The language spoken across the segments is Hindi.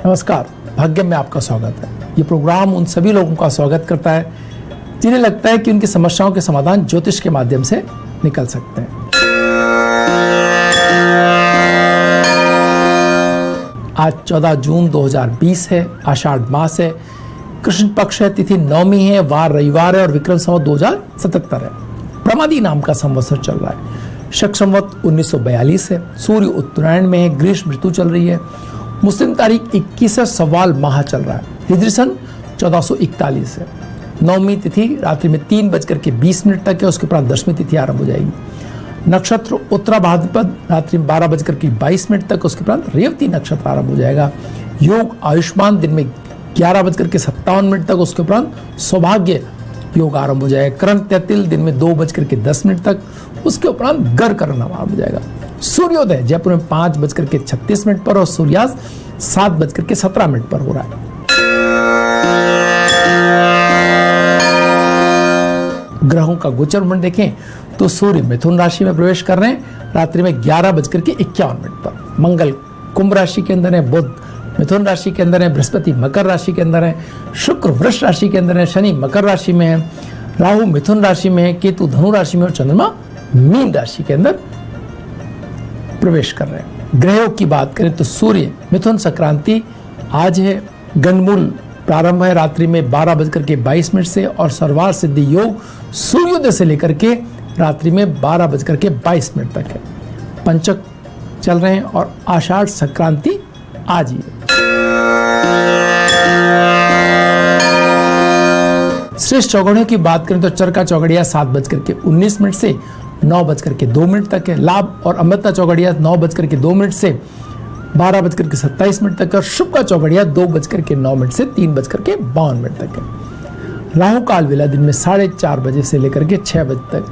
नमस्कार, भाग्य में आपका स्वागत है। ये प्रोग्राम उन सभी लोगों का स्वागत करता है जिन्हें लगता है कि उनकी समस्याओं के समाधान ज्योतिष के माध्यम से निकल सकते हैं। आज 14 जून 2020 है, आषाढ़ मास है, कृष्ण पक्ष है, तिथि नवमी है, वार रविवार है और विक्रम संवत 2077 है। प्रमादी नाम का संवत्सर चल रहा है। शक संवत 1942 है। सूर्य उत्तरायण में है, ग्रीष्म ऋतु चल रही है। मुस्लिम तारीख 21 है, सवाल माह चल रहा है। हिजरी सन 1441 है। नवमी तिथि रात्रि में 3:20 तक है, उसके उपरांत दशमी तिथि आरंभ हो जाएगी। नक्षत्र उत्तरा भाद्रपद रात्रि में 12:22 तक, उसके उपरांत रेवती नक्षत्र आरंभ हो जाएगा। योग आयुष्मान दिन में 11:57 तक, उसके उपरांत सौभाग्य योग आरंभ हो जाएगा। करण तैतिल दिन में 2:10 तक, उसके उपरांत गर करण आरंभ हो जाएगा। सूर्योदय जयपुर में 5:36 पर और सूर्यास्त 7:17 पर हो रहा है। ग्रहों का गोचर मंडल देखें तो सूर्य मिथुन राशि में प्रवेश कर रहे हैं रात्रि में 11:51 पर। मंगल कुंभ राशि के अंदर है, बुध मिथुन राशि के अंदर है, बृहस्पति मकर राशि के अंदर है, शुक्र वृष राशि के अंदर है, शनि मकर राशि में है, राहु मिथुन राशि में है, केतु धनु राशि में और चंद्रमा मीन राशि के अंदर प्रवेश कर रहे हैं। ग्रहों की बात करें तो सूर्य मिथुन संक्रांति आज है, गणमूल प्रारंभ है रात्रि में 12:22 से और सर्वार्थ सिद्धि योग सूर्योदय से लेकर के रात्रि में 12:22 तक है। पंचक चल रहे हैं और आषाढ़ संक्रांति आज ही है। श्रेष्ठ चौगड़ियों की बात करें तो चरका चौगड़िया 7:19 से 9:02 तक है। लाभ और अमृता चौगड़िया 9:02 से 12:27 तक है और शुभ का चौगड़िया 2:09 से 3:52 तक है। राहु काल वेला दिन में 4:30 बजे से लेकर के 6 बजे तक।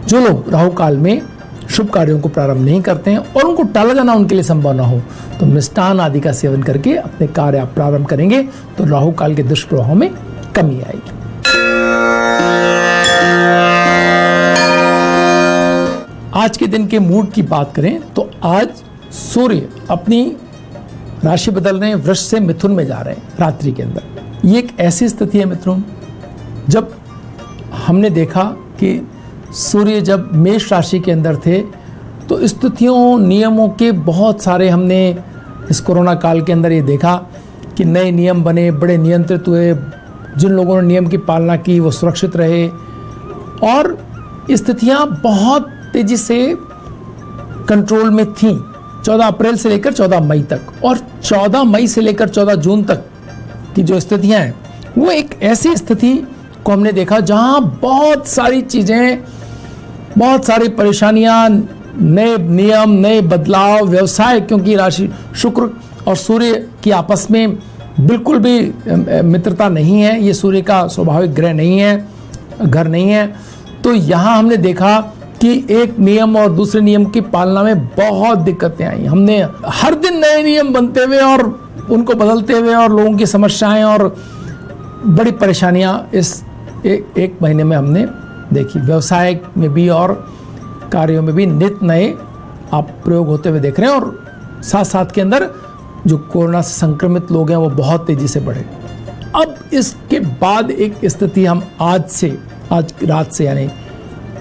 जो लोग राहु काल में शुभ कार्यों को प्रारंभ नहीं करते हैं और उनको टाला जाना उनके लिए संभव ना हो तो मिष्टान आदि का सेवन करके अपने कार्य आप प्रारंभ करेंगे तो राहु काल के दुष्प्रभाव में कमी आएगी। आज के दिन के मूड की बात करें तो आज सूर्य अपनी राशि बदल रहे हैं, वृष से मिथुन में जा रहे हैं रात्रि के अंदर। ये एक ऐसी स्थिति है मित्रों, जब हमने देखा कि सूर्य जब मेष राशि के अंदर थे तो स्थितियों नियमों के बहुत सारे हमने इस कोरोना काल के अंदर ये देखा कि नए नियम बने, बड़े नियंत्रित हुए। जिन लोगों ने नियम की पालना की वो सुरक्षित रहे और स्थितियां बहुत तेजी से कंट्रोल में थीं 14 अप्रैल से लेकर 14 मई तक। और 14 मई से लेकर 14 जून तक की जो स्थितियां हैं वो एक ऐसी स्थिति को हमने देखा जहां बहुत सारी चीजें, बहुत सारी परेशानियां, नए नियम, नए बदलाव, व्यवसाय, क्योंकि राशि शुक्र और सूर्य की आपस में बिल्कुल भी मित्रता नहीं है, ये सूर्य का स्वाभाविक ग्रह नहीं है, घर नहीं है। तो यहाँ हमने देखा कि एक नियम और दूसरे नियम की पालना में बहुत दिक्कतें आई। हमने हर दिन नए नियम बनते हुए और उनको बदलते हुए और लोगों की समस्याएं और बड़ी परेशानियां इस एक महीने में हमने देखी। व्यवसाय में भी और कार्यों में भी नित नए आप प्रयोग होते हुए देख रहे हैं और साथ साथ के अंदर जो कोरोना से संक्रमित लोग हैं वो बहुत तेजी से बढ़े। अब इसके बाद एक स्थिति हम आज रात से यानी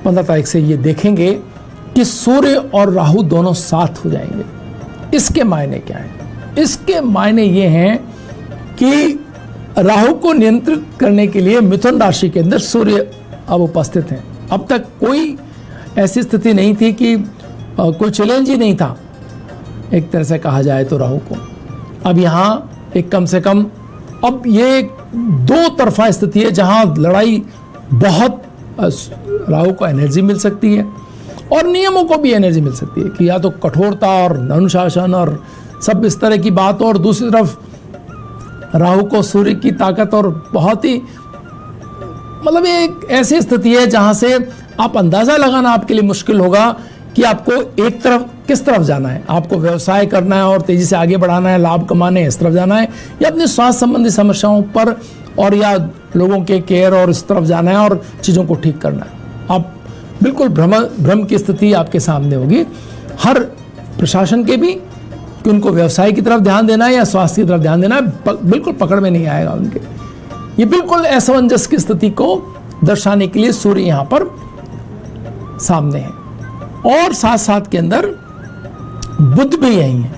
15 तारीख से ये देखेंगे कि सूर्य और राहु दोनों साथ हो जाएंगे। इसके मायने क्या हैं? इसके मायने ये हैं कि राहु को नियंत्रित करने के लिए मिथुन राशि के अंदर सूर्य अब उपस्थित हैं। अब तक कोई ऐसी स्थिति नहीं थी कि कोई चैलेंज ही नहीं था एक तरह से कहा जाए तो राहु को। अब यहाँ एक कम से कम अब ये एक दो तरफा स्थिति है जहाँ लड़ाई बहुत राहु को एनर्जी मिल सकती है और नियमों को भी एनर्जी मिल सकती है कि या तो कठोरता और अनुशासन और सब इस तरह की बात, और दूसरी तरफ राहु को सूर्य की ताकत और बहुत ही मतलब एक ऐसी स्थिति है जहां से आप अंदाजा लगाना आपके लिए मुश्किल होगा कि आपको एक तरफ किस तरफ जाना है। आपको व्यवसाय करना है और तेजी से आगे बढ़ाना है, लाभ कमाने इस तरफ जाना है, या अपने स्वास्थ्य संबंधी समस्याओं पर और या लोगों के केयर और इस तरफ जाना है और चीज़ों को ठीक करना है। आप बिल्कुल भ्रम की स्थिति आपके सामने होगी। हर प्रशासन के भी कि उनको व्यवसाय की तरफ ध्यान देना है या स्वास्थ्य की तरफ ध्यान देना है, बिल्कुल पकड़ में नहीं आएगा उनके। ये बिल्कुल असमंजस की स्थिति को दर्शाने के लिए सूर्य यहां पर सामने है। और साथ साथ के अंदर बुध भी यही है।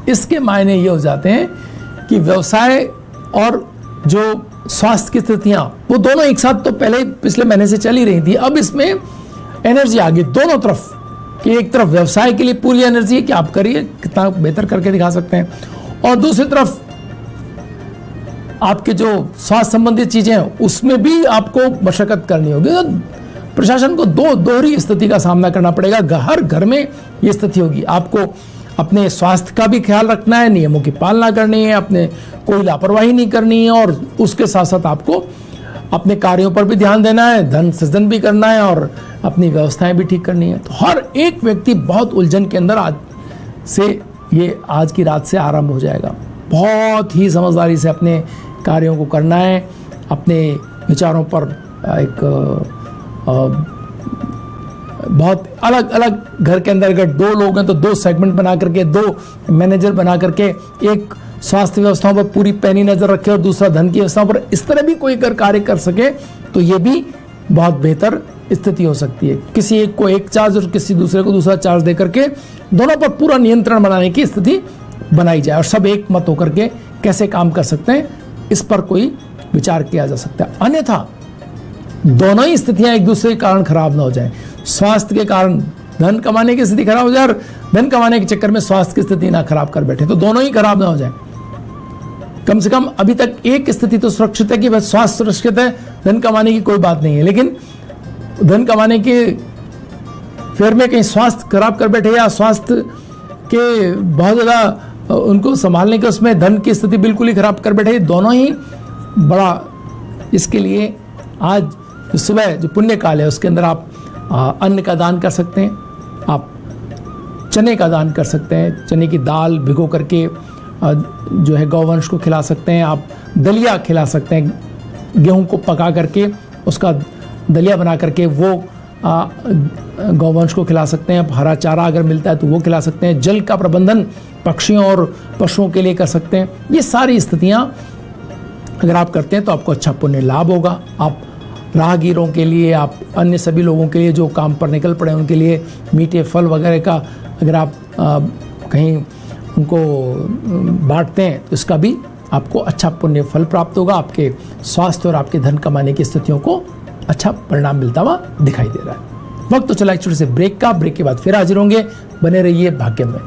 इसके मायने ये हो जाते हैं कि व्यवसाय और जो स्वास्थ्य की स्थितियां, वो दोनों एक साथ तो पहले पिछले महीने से चल ही रही थी। अब इसमें एनर्जी आ गई दोनों तरफ, कि एक तरफ व्यवसाय के लिए पूरी एनर्जी है कि आप करिए, कितना बेहतर करके दिखा सकते हैं, और दूसरी तरफ आपके जो स्वास्थ्य संबंधित चीजें हैं उसमें भी आपको मशक्कत करनी होगी। तो प्रशासन को दोहरी स्थिति का सामना करना पड़ेगा। हर घर में ये स्थिति होगी। आपको अपने स्वास्थ्य का भी ख्याल रखना है, नियमों की पालना करनी है, अपने कोई लापरवाही नहीं करनी है, और उसके साथ साथ आपको अपने कार्यों पर भी ध्यान देना है, धन सृजन भी करना है और अपनी व्यवस्थाएं भी ठीक करनी है। तो हर एक व्यक्ति बहुत उलझन के अंदर आज की रात से आरंभ हो जाएगा। बहुत ही समझदारी से अपने कार्यों को करना है, अपने विचारों पर एक बहुत अलग अलग, घर के अंदर अगर 2 लोग हैं तो 2 सेगमेंट बना करके, 2 मैनेजर बना करके, एक स्वास्थ्य व्यवस्थाओं पर पूरी पैनी नजर रखे और दूसरा धन की व्यवस्थाओं पर, इस तरह भी कोई अगर कार्य कर सके तो ये भी बहुत बेहतर स्थिति हो सकती है। किसी एक को एक चार्ज और किसी दूसरे को दूसरा चार्ज दे करके दोनों पर पूरा नियंत्रण बनाने की स्थिति बनाई जाए और सब एक मत होकर के कैसे काम कर सकते हैं, इस पर कोई विचार किया जा सकता है। अन्यथा दोनों ही स्थितियां एक दूसरे के कारण खराब ना हो जाए। स्वास्थ्य के कारण धन कमाने की स्थिति खराब हो जाए और धन कमाने के चक्कर में स्वास्थ्य की स्थिति ना खराब कर बैठे, तो दोनों ही खराब ना हो जाए। कम से कम अभी तक एक स्थिति तो सुरक्षित है कि बस स्वास्थ्य सुरक्षित है, धन कमाने की कोई बात नहीं है। लेकिन धन कमाने के फेर में कहीं स्वास्थ्य खराब कर बैठे या स्वास्थ्य के बहुत ज़्यादा उनको संभालने के उसमें धन की स्थिति बिल्कुल ही खराब कर बैठे, दोनों ही बड़ा। इसके लिए आज सुबह जो पुण्य काल है उसके अंदर आप अन्न का दान कर सकते हैं, आप चने का दान कर सकते हैं, चने की दाल भिगो करके जो है गौवंश को खिला सकते हैं, आप दलिया खिला सकते हैं, गेहूं को पका करके उसका दलिया बना करके वो गौवंश को खिला सकते हैं। हरा चारा अगर मिलता है तो वो खिला सकते हैं। जल का प्रबंधन पक्षियों और पशुओं के लिए कर सकते हैं। ये सारी स्थितियां अगर आप करते हैं तो आपको अच्छा पुण्य लाभ होगा। आप राहगीरों के लिए, आप अन्य सभी लोगों के लिए जो काम पर निकल पड़े उनके लिए मीठे फल वगैरह का अगर आप कहीं उनको बांटते हैं तो इसका भी आपको अच्छा पुण्य फल प्राप्त होगा। आपके स्वास्थ्य और आपके धन कमाने की स्थितियों को अच्छा परिणाम मिलता हुआ दिखाई दे रहा है। वक्त तो चला एक छोटे से ब्रेक का। ब्रेक के बाद फिर हाजिर होंगे। बने रहिए भाग्य में।